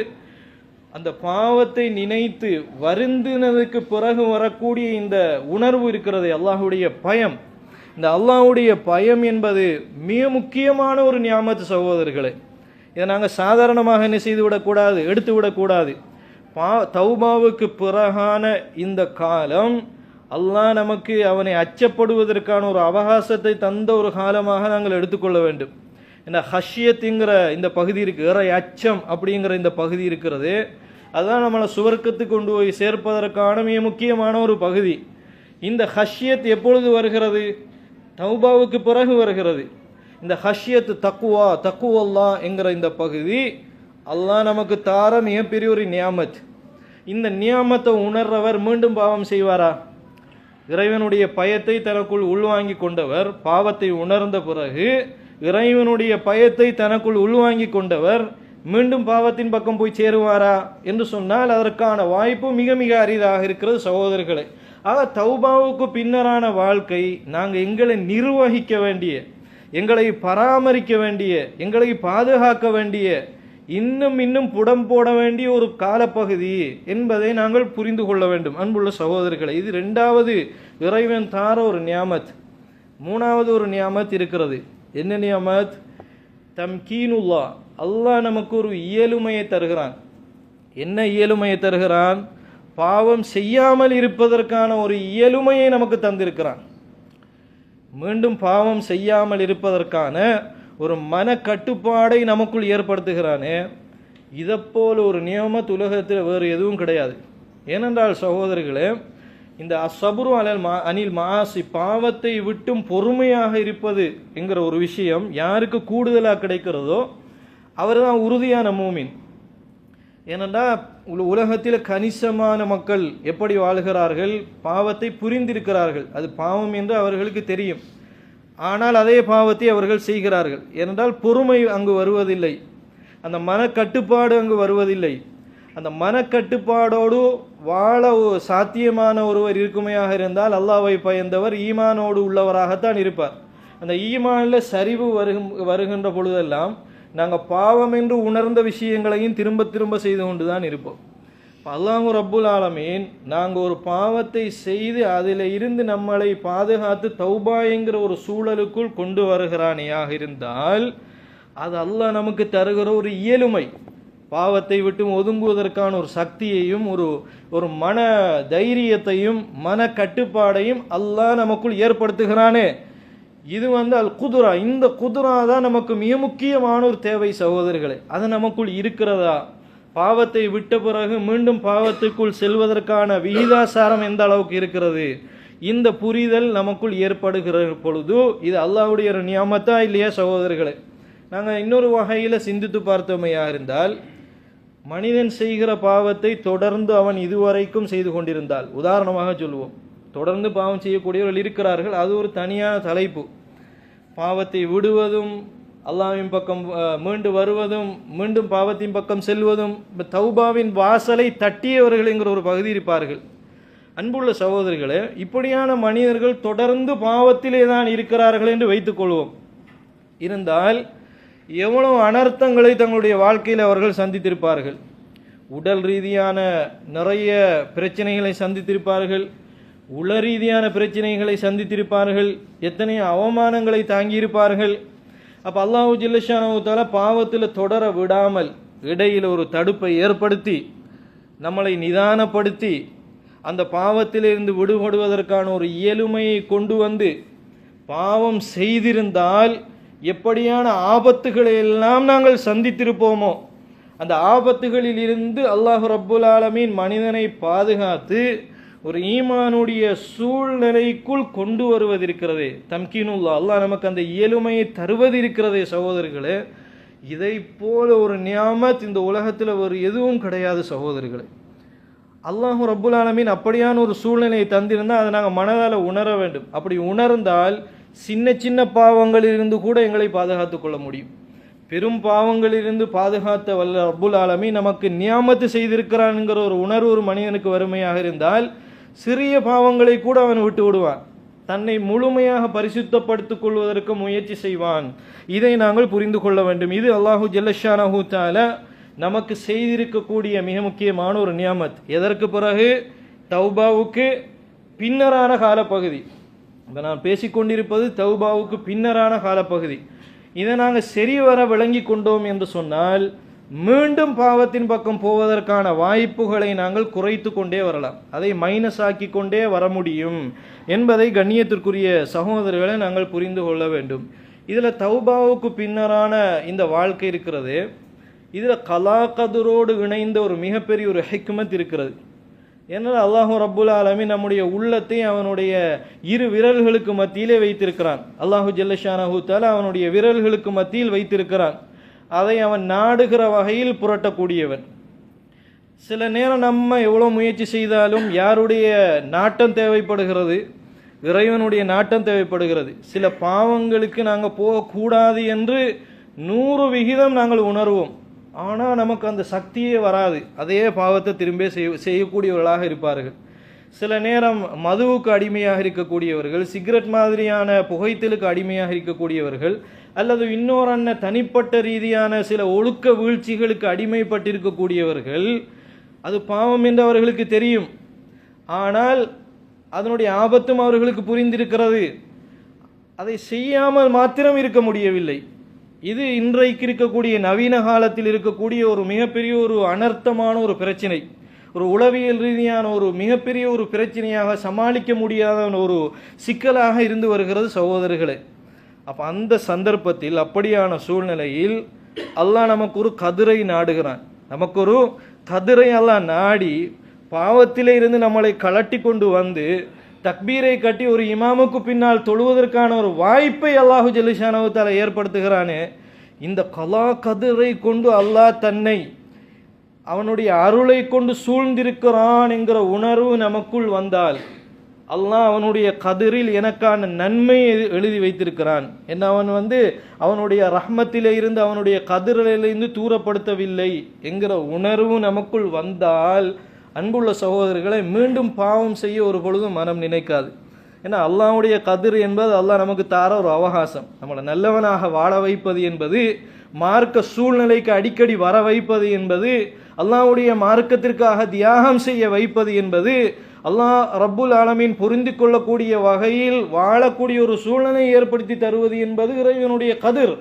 அந்த பாவத்தை நினைத்து வருந்தினதுக்கு பிறகு வரக்கூடிய இந்த உணர்வு இருக்கிறது, அல்லாஹ்வுடைய பயம். இந்த அல்லாஹ்வுடைய பயம் என்பது மிக முக்கியமான ஒரு நியாமத்து சகோதரர்களே. இதை நாங்கள் சாதாரணமாக என்ன செய்து விடக்கூடாது, எடுத்து விடக்கூடாது. தௌபாவுக்கு பிறகான இந்த காலம் அல்லாஹ் நமக்கு அவனை அச்சப்படுவதற்கான ஒரு அவகாசத்தை தந்த ஒரு காலமாக நாங்கள் எடுத்துக்கொள்ள வேண்டும். இந்த ஹஷ்யத்துங்கிற இந்த பகுதி இருக்கு, இறை அச்சம் அப்படிங்கிற இந்த பகுதி இருக்கிறது. அதுதான் நம்மளை சுவர்க்கத்துக்கு கொண்டு போய் சேர்ப்பதற்கான மிக முக்கியமான ஒரு பகுதி. இந்த ஹஷ்யத் எப்பொழுது வருகிறது? தௌபாவுக்கு பிறகு வருகிறது. இந்த ஹஷ்யத் தக்குவல்லாஹ் என்கிற இந்த பகுதி அல்லாஹ் நமக்கு தார மிகப்பெரிய ஒரு நியாமத். இந்த நியாமத்தை உணர்றவர் மீண்டும் பாவம் செய்வாரா? இறைவனுடைய பயத்தை தனக்குள் உள்வாங்கி கொண்டவர், பாவத்தை உணர்ந்த பிறகு இறைவனுடைய பயத்தை தனக்குள் உள்வாங்கி கொண்டவர் மீண்டும் பாவத்தின் பக்கம் போய் சேருவாரா என்று சொன்னால் அதற்கான வாய்ப்பு மிக மிக அரிதாக இருக்கிறது சகோதரர்களே. ஆக தௌபாவுக்கு பின்னரான வாழ்க்கை நாங்கள் எங்களை நிர்வகிக்க வேண்டிய, எங்களை பராமரிக்க வேண்டிய, எங்களை பாதுகாக்க வேண்டிய, இன்னும் புடம் போட வேண்டிய ஒரு காலப்பகுதி என்பதை நாங்கள் புரிந்து கொள்ள வேண்டும். அன்புள்ள சகோதரர்களை, இது இரண்டாவது இறைவன் தார ஒரு நியாமத். மூணாவது ஒரு நியாமத் இருக்கிறது. என்ன நியாமத்? தம்கீனுல்லா. அல்லாஹ் நமக்கு ஒரு இயலுமையை தருகிறான். என்ன இயலுமையை தருகிறான்? பாவம் செய்யாமல் இருப்பதற்கான ஒரு இயலுமையை நமக்கு தந்திருக்கிறான். மீண்டும் பாவம் செய்யாமல் இருப்பதற்கான ஒரு மன கட்டுப்பாடை நமக்குள் ஏற்படுத்துகிறானே. இதைப்போல் ஒரு நியமத் உலகத்தில் வேறு எதுவும் கிடையாது. ஏனென்றால் சகோதரர்களே, இந்த அஸ்ஸபுரு அனில் மாசி, பாவத்தை விட்டும் பொறுமையாக இருப்பது என்கிற ஒரு விஷயம் யாருக்கு கூடுதலாக கிடைக்கிறதோ அவர் தான் உறுதியான மூமின். ஏனென்றால் உலகத்தில் கணிசமான மக்கள் எப்படி வாழ்கிறார்கள், பாவத்தை புரிந்திருக்கிறார்கள், அது பாவம் என்று அவர்களுக்கு தெரியும், ஆனால் அதே பாவத்தை அவர்கள் செய்கிறார்கள். ஏனென்றால் பொறுமை அங்கு வருவதில்லை, அந்த மனக்கட்டுப்பாடு அங்கு வருவதில்லை. அந்த மனக்கட்டுப்பாடோடு வாழ சாத்தியமான ஒருவர் இருக்குமையாக இருந்தால் அல்லாஹ்வை பயந்தவர் ஈமானோடு உள்ளவராகத்தான் இருப்பார். அந்த ஈமானில் சரிவு வருகின்ற பொழுதெல்லாம் நாங்கள் பாவம் என்று உணர்ந்த விஷயங்களையும் திரும்ப திரும்ப செய்து கொண்டு தான் இருப்போம். அல்லாஹ் ரப்புல் ஆலமீன் நாங்கள் ஒரு பாவத்தை செய்து அதில் இருந்து நம்மளை பாதுகாத்து தௌபா என்கிற ஒரு சூழலுக்குள் கொண்டு வருகிறானேயாக இருந்தால் அது அல்லாஹ் நமக்கு தருகிற ஒரு இயலுமை, பாவத்தை விட்டு ஒதுங்குவதற்கான ஒரு சக்தியையும் ஒரு மன தைரியத்தையும் மன கட்டுப்பாடையும் அல்லாஹ் நமக்குள் ஏற்படுத்துகிறானே. இது அல் குதுரா, இந்த குதுரா தான் நமக்கு மிக முக்கியமான ஒரு தேவை சகோதரர்களே. அது நமக்குள் இருக்கிறதா? பாவத்தை விட்ட பிறகு மீண்டும் பாவத்துக்குள் செல்வதற்கான விகிதாசாரம் எந்த அளவுக்கு இருக்கிறது? இந்த புரிதல் நமக்குள் ஏற்படுகிற பொழுது இது அல்லாஹ்வுடைய ஒரு நியமத்தா இல்லையா சகோதரர்களே? நாங்கள் இன்னொரு வகையில் சிந்தித்து பார்த்தோமையா இருந்தால், மனிதன் செய்கிற பாவத்தை தொடர்ந்து அவன் இதுவரைக்கும் செய்து கொண்டிருந்தால், உதாரணமாக சொல்லுவோம், தொடர்ந்து பாவம் செய்யக்கூடியவர்கள் இருக்கிறார்கள், அது ஒரு தனியான தலைப்பு. பாவத்தை விடுவதும் அல்லாஹ்வின் பக்கம் மீண்டு வருவதும் மீண்டும் பாவத்தின் பக்கம் செல்வதும், தௌபாவின் வாசலை தட்டியவர்கள் என்கிற ஒரு பகுதி இருப்பார்கள். அன்புள்ள சகோதரிகளே, இப்படியான மனிதர்கள் தொடர்ந்து பாவத்திலே தான் இருக்கிறார்கள் என்று வைத்துக்கொள்வோம். இருந்தால் எவ்வளவு அனர்த்தங்களை தங்களுடைய வாழ்க்கையில் அவர்கள் சந்தித்திருப்பார்கள். உடல் ரீதியான நிறைய பிரச்சனைகளை சந்தித்திருப்பார்கள், உள ரீதியான பிரச்சனைகளை சந்தித்திருப்பார்கள், எத்தனை அவமானங்களை தாங்கியிருப்பார்கள். அப்போ அல்லாஹு ஜல்லஷானஹு தஆலா பாவத்தில் தொடர விடாமல் இடையில் ஒரு தடுப்பை ஏற்படுத்தி நம்மளை நிதானப்படுத்தி அந்த பாவத்திலிருந்து விடுபடுவதற்கான ஒரு இயலுமையை கொண்டு வந்து, பாவம் செய்திருந்தால் எப்படியான ஆபத்துகளை எல்லாம் நாங்கள் சந்தித்திருப்போமோ அந்த ஆபத்துகளில் இருந்து அல்லாஹ் ரப்புல் ஆலமீன் மனிதனை பாதுகாத்து ஒரு ஈமானுடைய சூழ்நிலைக்குள் கொண்டு வருவதிருக்கிறதே, தம்கீனுல்லா, அல்லாஹ் நமக்கு அந்த இயலுமையை தருவதிருக்கிறதே சகோதரர்களே. இதை போல ஒரு நியாமத் இந்த உலகத்தில் ஒரு எதுவும் கிடையாது சகோதரர்களே. அல்லாஹ் ரப்புல் ஆலமீன் அப்படியான ஒரு சூழ்நிலையை தந்திருந்தால் அதை நாங்கள் மனதால் உணர வேண்டும். அப்படி உணர்ந்தால் சின்ன சின்ன பாவங்களிலிருந்து கூட எங்களை பாதுகாத்து கொள்ள முடியும். பெரும் பாவங்களிலிருந்து பாதுகாத்த வல்ல ரப்புல் ஆலமீன் நமக்கு நியாமத்து செய்திருக்கிறான்ங்கிற ஒரு உணர்வு ஒரு மனிதனுக்கு வறுமையாக இருந்தால் சிறிய பாவங்களை கூட அவன் விட்டு விடுவான், தன்னை முழுமையாக பரிசுத்தப்படுத்திக் கொள்வதற்கு முயற்சி செய்வான். இதை நாங்கள் புரிந்து கொள்ள வேண்டும். இது அல்லாஹு ஜல்லஷானஹு தஆலா நமக்கு செய்திருக்கக்கூடிய மிக முக்கியமான ஒரு நியாமத். எதற்கு பிறகு? தௌபாவுக்கு பின்னரான காலப்பகுதி. இப்போ நான் பேசிக்கொண்டிருப்பது தௌபாவுக்கு பின்னரான காலப்பகுதி. இதை நாங்கள் சரிவர விளங்கி கொண்டோம் என்று சொன்னால் மீண்டும் பாவத்தின் பக்கம் போவதற்கான வாய்ப்புகளை நாங்கள் குறைத்து கொண்டே வரலாம், அதை மைனஸ் ஆக்கி கொண்டே வர முடியும் என்பதை கண்ணியத்திற்குரிய சகோதரர்களை நாங்கள் புரிந்து கொள்ள வேண்டும். இதில் தௌபாவுக்கு பின்னரான இந்த வாழ்க்கை இருக்கிறது, இதில் கலாகதுரோடு இணைந்த ஒரு மிகப்பெரிய ஒரு ஹிக்மத் இருக்கிறது. ஏன்னா அல்லாஹு ரப்புல் ஆலமீன் நம்முடைய உள்ளத்தை அவனுடைய இரு விரல்களுக்கு மத்தியிலே வைத்திருக்கிறான். அல்லாஹு ஜல்லஷானஹு தஆலா அவனுடைய விரல்களுக்கு மத்தியில் வைத்திருக்கிறான். அதை அவன் நாடுகிற வகையில் புரட்டக்கூடியவன். சில நேரம் நம்ம எவ்வளோ முயற்சி செய்தாலும் யாருடைய நாட்டம் தேவைப்படுகிறது? இறைவனுடைய நாட்டம் தேவைப்படுகிறது. சில பாவங்களுக்கு நாங்கள் போகக்கூடாது என்று 100% நாங்கள் உணர்வோம், ஆனால் நமக்கு அந்த சக்தியே வராது. அதே பாவத்தை திரும்ப செய்யக்கூடியவர்களாக இருப்பார்கள். சில நேரம் மதுவுக்கு அடிமையாக இருக்கக்கூடியவர்கள், சிகரெட் மாதிரியான புகைத்தலுக்கு அடிமையாக இருக்கக்கூடியவர்கள், அல்லது இன்னொரு தனிப்பட்ட ரீதியான சில ஒழுக்க வீழ்ச்சிகளுக்கு அடிமைப்பட்டிருக்கக்கூடியவர்கள், அது பாவம் என்று அவர்களுக்கு தெரியும், ஆனால் அதனுடைய ஆபத்தும் அவர்களுக்கு புரிந்திருக்கிறது. அதை செய்யாமல் மாத்திரம் இருக்க முடியவில்லை. இது இன்றைக்கு இருக்கக்கூடிய நவீன காலத்தில் இருக்கக்கூடிய ஒரு மிகப்பெரிய ஒரு அனர்த்தமான ஒரு பிரச்சனை, ஒரு உளவியல் ரீதியான ஒரு மிகப்பெரிய ஒரு பிரச்சனையாக சமாளிக்க முடியாத ஒரு சிக்கலாக இருந்து வருகிறது சகோதரர்களே. அப்போ அந்த சந்தர்ப்பத்தில் அப்படியான சூழ்நிலையில் அல்லாஹ் நமக்கு ஒரு கதிரை நாடுகிறான். நமக்கு ஒரு கதிரை அல்லாஹ் நாடி பாவத்திலே இருந்து நம்மளை கலட்டி கொண்டு வந்து தக்பீரை கட்டி ஒரு இமாமுக்கு பின்னால் தொழுவதற்கான ஒரு வாய்ப்பை அல்லாஹு ஜல்லிஷானஹு தஆலா ஏற்படுத்துகிறானே, இந்த கலா கதிரை கொண்டு அல்லாஹ் தன்னை அவனுடைய அருளை கொண்டு சூழ்ந்திருக்கிறான் என்கிற உணர்வு நமக்குள் வந்தால், அல்லாஹ் அவனுடைய கதிரில் எனக்கான நன்மையை எழுதி வைத்திருக்கிறான், என்ன அவன் அவனுடைய ரஹ்மத்திலே இருந்து அவனுடைய கதிரிலிருந்து தூரப்படுத்தவில்லை என்கிற உணர்வு நமக்குள் வந்தால், அன்புள்ள சகோதரர்களை, மீண்டும் பாவம் செய்ய ஒரு பொழுதும் மனம் நினைக்காது. ஏன்னா அல்லாஹ்வுடைய கதிர் என்பது அல்லாஹ் நமக்கு தார ஒரு அவகாசம். நம்மளை நல்லவனாக வாழ வைப்பது என்பது, மார்க்க சூழ்நிலைக்கு அடிக்கடி வர வைப்பது என்பது, அல்லாஹ்வுடைய மார்க்கத்திற்காக தியாகம் செய்ய வைப்பது என்பது, அல்லாஹ் ரப்புல் ஆலமீன் புரிந்து கொள்ளக்கூடிய வகையில் வாழக்கூடிய ஒரு சூழ்நிலை ஏற்படுத்தி தருவது என்பது இறைவனுடைய கதிர்.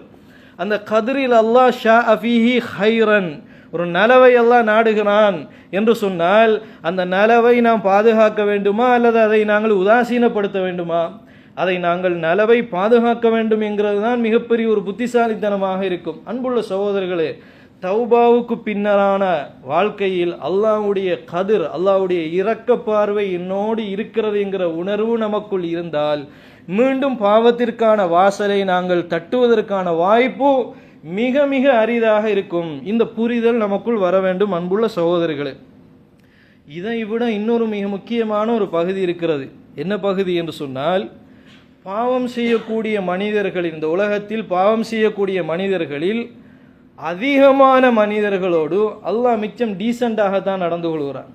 அந்த கதிரில் அல்லாஹ் ஷா அஃபீஹி ஹைரன், ஒரு நலவை அல்லாஹ் நாடுகிறான் என்று சொன்னால், அந்த நலவை நாம் பாதுகாக்க வேண்டுமா அல்லது அதை நாங்கள் உதாசீனப்படுத்த வேண்டுமா? அதை நாங்கள் நலவை பாதுகாக்க வேண்டும் என்கிறது தான் மிகப்பெரிய ஒரு புத்திசாலித்தனமாக இருக்கும். அன்புள்ள சகோதரர்களே, தௌபாவுக்கு பின்னரான வாழ்க்கையில் அல்லாஹ்வுடைய கதிர், அல்லாஹ்வுடைய இரக்க பார்வை என்னோடு இருக்கிறது என்கிற உணர்வு நமக்குள் இருந்தால், மீண்டும் பாவத்திற்கான வாசலை நாங்கள் தட்டுவதற்கான வாய்ப்பு மிக மிக அரிதாக இருக்கும். இந்த புரிதல் நமக்குள் வர வேண்டும். அன்புள்ள சகோதரர்களே, இதை விட இன்னொரு மிக முக்கியமான ஒரு பகுதி இருக்கிறது. என்ன பகுதி என்று சொன்னால், பாவம் செய்யக்கூடிய மனிதர்களில், இந்த உலகத்தில் பாவம் செய்யக்கூடிய மனிதர்களில் அதிகமான மனிதர்களோடு அல்லாஹ் மிச்சம் டீசெண்டாகத்தான் நடந்து கொள்கிறான்.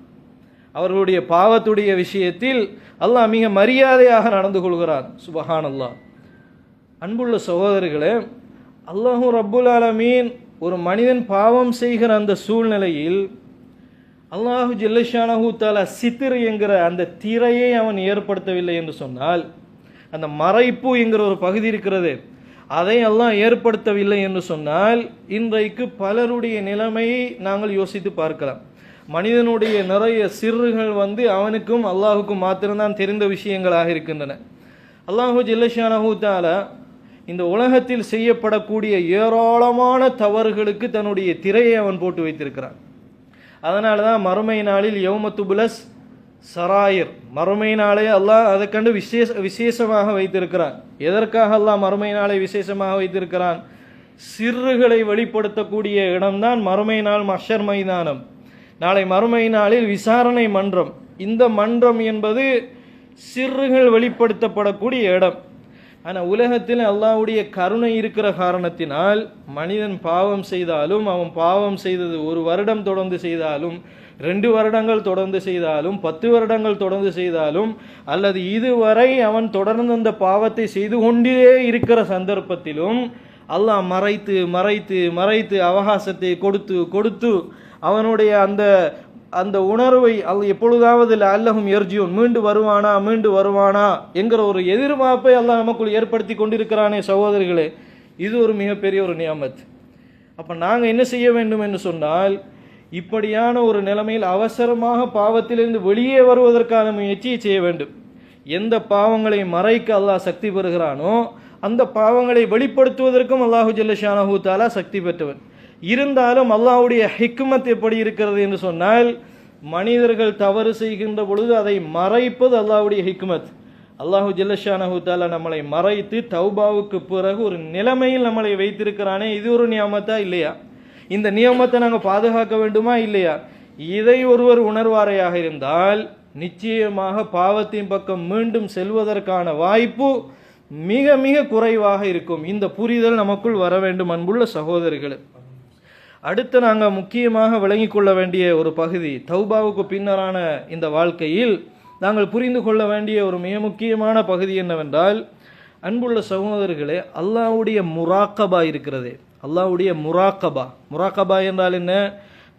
அவர்களுடைய பாவத்துடைய விஷயத்தில் அல்லாஹ் மிக மரியாதையாக நடந்து கொள்கிறான். சுபஹானல்லாஹ். அன்புள்ள சகோதரர்களே, அல்லாஹு ரப்புல் ஆலமீன் ஒரு மனிதன் பாவம் செய்கிற அந்த சூழ்நிலையில் அல்லாஹு ஜல்லஷானஹு தஆலா சித்ர் என்கிற அந்த திரையை அவன் ஏற்படுத்தவில்லை என்று சொன்னால், அந்த மறைப்பு என்கிற ஒரு பகுதி இருக்கிறது, அதை அல்லாஹ் ஏற்படுத்தவில்லை என்று சொன்னால், இன்றைக்கு பலருடைய நிலைமையை நாங்கள் யோசித்து பார்க்கலாம். மனிதனுடைய நிறைய சிறுகள் அவனுக்கும் அல்லாஹுக்கும் மாத்திரம்தான் தெரிந்த விஷயங்களாக இருக்கின்றன. அல்லாஹு ஜல்லஷானஹு தஆலா இந்த உலகத்தில் செய்யப்படக்கூடிய ஏராளமான தவறுகளுக்கு தன்னுடைய திரையை அவன் போட்டு வைத்திருக்கிறான். அதனால தான் மறுமை நாளில் யௌமத்துபுலஸ் சராயிர், மறுமை நாளை அல்லாஹ் அதை கண்டு விசேஷமாக வைத்திருக்கிறான். எதற்காக அல்லாஹ் மறுமை நாளை விசேஷமாக வைத்திருக்கிறான்? சிறுகளை வெளிப்படுத்தக்கூடிய இடம்தான் மறுமை நாள், மஹ்ஷர் மைதானம். நாளை மறுமை நாளில் விசாரணை மன்றம். இந்த மன்றம் என்பது சிறுகள் வெளிப்படுத்தப்படக்கூடிய இடம். ஆனால் உலகத்தில் அல்லாஹ்வுடைய கருணை இருக்கிற காரணத்தினால் மனிதன் பாவம் செய்தாலும், அவன் பாவம் செய்தது 1 வருடம் தொடர்ந்து செய்தாலும், 2 வருடங்கள் தொடர்ந்து செய்தாலும், 10 வருடங்கள் தொடர்ந்து செய்தாலும், அல்லது இதுவரை அவன் தொடர்ந்து அந்த பாவத்தை செய்து கொண்டே இருக்கிற சந்தர்ப்பத்திலும் அல்லாஹ் மறைத்து மறைத்து மறைத்து அவகாசத்தை கொடுத்து கொடுத்து அவனுடைய அந்த உணர்வை அல்லாஹ் எப்பொழுதாவது அல்லஹும் யர்ஜியூன், மீண்டு வருவானா என்கிற ஒரு எதிர்பார்ப்பை அல்லாஹ் நமக்குள் ஏற்படுத்தி கொண்டிருக்கிறானே சகோதரிகளே, இது ஒரு மிகப்பெரிய ஒரு நியாமத். அப்போ நாங்கள் என்ன செய்ய வேண்டும் என்று சொன்னால், இப்படியான ஒரு நிலைமையில் அவசரமாக பாவத்திலிருந்து வெளியே வருவதற்கான முயற்சியை செய்ய வேண்டும். எந்த பாவங்களை மறைக்க அல்லாஹ் சக்தி பெறுகிறானோ அந்த பாவங்களை வெளிப்படுத்துவதற்கும் அல்லாஹு ஜல்லஷானஹு தஆலா சக்தி பெற்றவன். இருந்தாலும் அல்லாஹ்வுடைய ஹிக்மத் எப்படி இருக்கிறது என்று சொன்னால், மனிதர்கள் தவறு செய்கின்ற பொழுது அதை மறைப்பது அல்லாஹ்வுடைய ஹிக்மத். அல்லாஹு ஜல்லஷானஹு தஆலா நம்மளை மறைத்து தௌபாவுக்கு பிறகு ஒரு நிலைமையில் நம்மளை வைத்திருக்கிறானே, இது ஒரு நியாமத்தா இல்லையா? இந்த நியமத்தை நாங்கள் பாதுகாக்க வேண்டுமா இல்லையா? இதை ஒருவர் உணர்வாரையாக இருந்தால் நிச்சயமாக பாவத்தின் பக்கம் மீண்டும் செல்வதற்கான வாய்ப்பு மிக மிக குறைவாக இருக்கும். இந்த புரிதல் நமக்குள் வர வேண்டும். அன்புள்ள சகோதரிகளே, அடுத்து நாங்கள் முக்கியமாக விளங்கி கொள்ள வேண்டிய ஒரு பகுதி, தௌபாவுக்கு பின்னரான இந்த வாழ்க்கையில் நாங்கள் புரிந்து கொள்ள வேண்டிய ஒரு மிக முக்கியமான பகுதி என்னவென்றால், அன்புள்ள சகோதரர்களே, அல்லாஹ்வுடைய முராக்கபா இருக்கிறது. அல்லாஹ்வுடைய முராக்கபா என்றால் என்ன?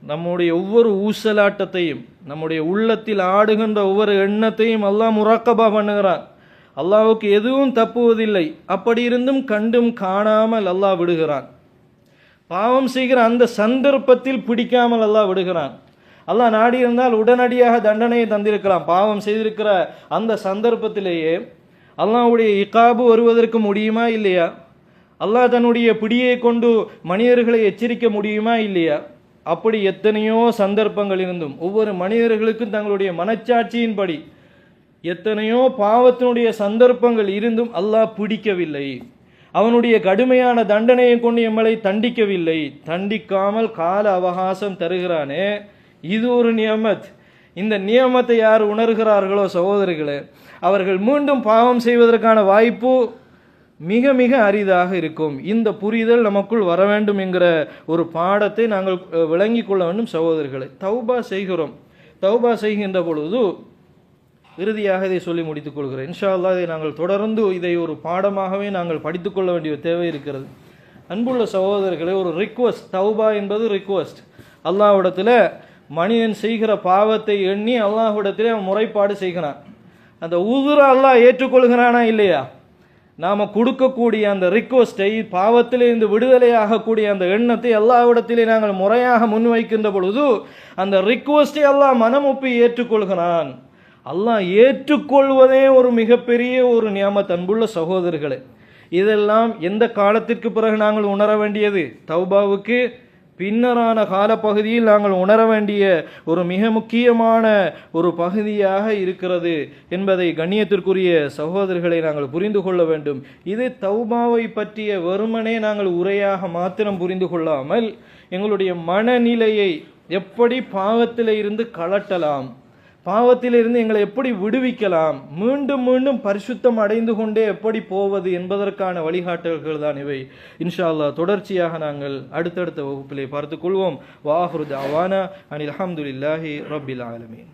நம்முடைய ஒவ்வொரு ஊசலாட்டத்தையும், நம்முடைய உள்ளத்தில் ஆடுகின்ற ஒவ்வொரு எண்ணத்தையும் அல்லாஹ் முராக்கபா பண்ணுகிறான். அல்லாஹ்வுக்கு எதுவும் தப்புவதில்லை. அப்படி இருந்தும் கண்டும் காணாமல் அல்லாஹ் விடுகிறான். பாவம் செய்கிற அந்த சந்தர்ப்பத்தில் பிடிக்காமல் அல்லாஹ் விடுகிறான். அல்லாஹ் நாடி இருந்தால் உடனடியாக தண்டனையை தந்திருக்கலாம். பாவம் செய்திருக்கிற அந்த சந்தர்ப்பத்திலேயே அல்லாஹ்வுடைய இகாபு வருவதற்கு முடியுமா இல்லையா? அல்லாஹ் தன்னுடைய பிடியை கொண்டு மனிதர்களை எச்சரிக்க முடியுமா இல்லையா? அப்படி எத்தனையோ சந்தர்ப்பங்கள் இருந்தும் ஒவ்வொரு மனிதர்களுக்கும் தங்களுடைய மனச்சாட்சியின்படி எத்தனையோ பாவத்தினுடைய சந்தர்ப்பங்கள் இருந்தும் அல்லாஹ் பிடிக்கவில்லை. அவனுடைய கடுமையான தண்டனையை கொண்டு எம்மளை தண்டிக்கவில்லை. தண்டிக்காமல் கால அவகாசம் தருகிறானே, இது ஒரு நியமத். இந்த நியமத்தை யார் உணர்கிறார்களோ சகோதரிகளே, அவர்கள் மீண்டும் பாவம் செய்வதற்கான வாய்ப்பு மிக மிக அரிதாக இருக்கும். இந்த புரிதல் நமக்குள் வர வேண்டும் என்கிற ஒரு பாடத்தை நாங்கள் விளங்கி கொள்ள வேண்டும் சகோதரிகளை. தௌபா செய்கிறோம். தௌபா செய்கின்ற பொழுது இறுதியாக இதை சொல்லி முடித்துக் கொள்கிறேன். இன்ஷா அல்லாஹ் இதை நாங்கள் தொடர்ந்து இதை ஒரு பாடமாகவே நாங்கள் படித்துக்கொள்ள வேண்டிய தேவை இருக்கிறது. அன்புள்ள சகோதரர்களே, ஒரு ரிக்வஸ்ட். தௌபா என்பது ரிக்வஸ்ட். அல்லாஹ்விடத்தில் மனிதன் செய்கிற பாவத்தை எண்ணி அல்லாஹ்விடத்திலே அவன் முறைப்பாடு செய்கிறான். அந்த உதுர அல்லாஹ் ஏற்றுக்கொள்கிறானா இல்லையா? நாம் கொடுக்கக்கூடிய அந்த ரிக்வஸ்டை, பாவத்திலிருந்து விடுதலை ஆகக்கூடிய அந்த எண்ணத்தை அல்லாஹ்விடத்திலே நாங்கள் முறையாக முன்வைக்கின்ற பொழுது அந்த ரிக்வஸ்டை அல்லாஹ் மனமொப்பி ஏற்றுக்கொள்கிறான். அல்லாஹ் ஏற்றுக்கொள்வதே ஒரு மிகப்பெரிய ஒரு நியமத். அன்புள்ள சகோதரர்களே, இதெல்லாம் எந்த காலத்திற்கு பிறகு நாங்கள் உணர வேண்டியது? தௌபாவுக்கு பின்னரான காலப்பகுதியில் நாங்கள் உணர வேண்டிய ஒரு மிக முக்கியமான ஒரு பகுதியாக இருக்கிறது என்பதை கண்ணியத்திற்குரிய சகோதரர்களை நாங்கள் புரிந்து கொள்ள வேண்டும். இது தௌபாவை பற்றிய வெறுமனே நாங்கள் உரையாக மாத்திரம் புரிந்து கொள்ளாமல் எங்களுடைய மனநிலையை எப்படி பாவத்திலே இருந்து கலட்டலாம், பாவத்திலிருந்து எங்களை எப்படி விடுவிக்கலாம், மீண்டும் மீண்டும் பரிசுத்தம் அடைந்து கொண்டே எப்படி போவது என்பதற்கான வழிகாட்டல்கள் தான் இவை. இன்ஷா அல்லாஹ் தொடர்ச்சியாக நாங்கள் அடுத்தடுத்த வகுப்பிலே பார்த்துக் கொள்வோம். வாஹிரு தஅவானா அனில் ஹம்துலில்லாஹி ரப்பில் ஆலமீன்.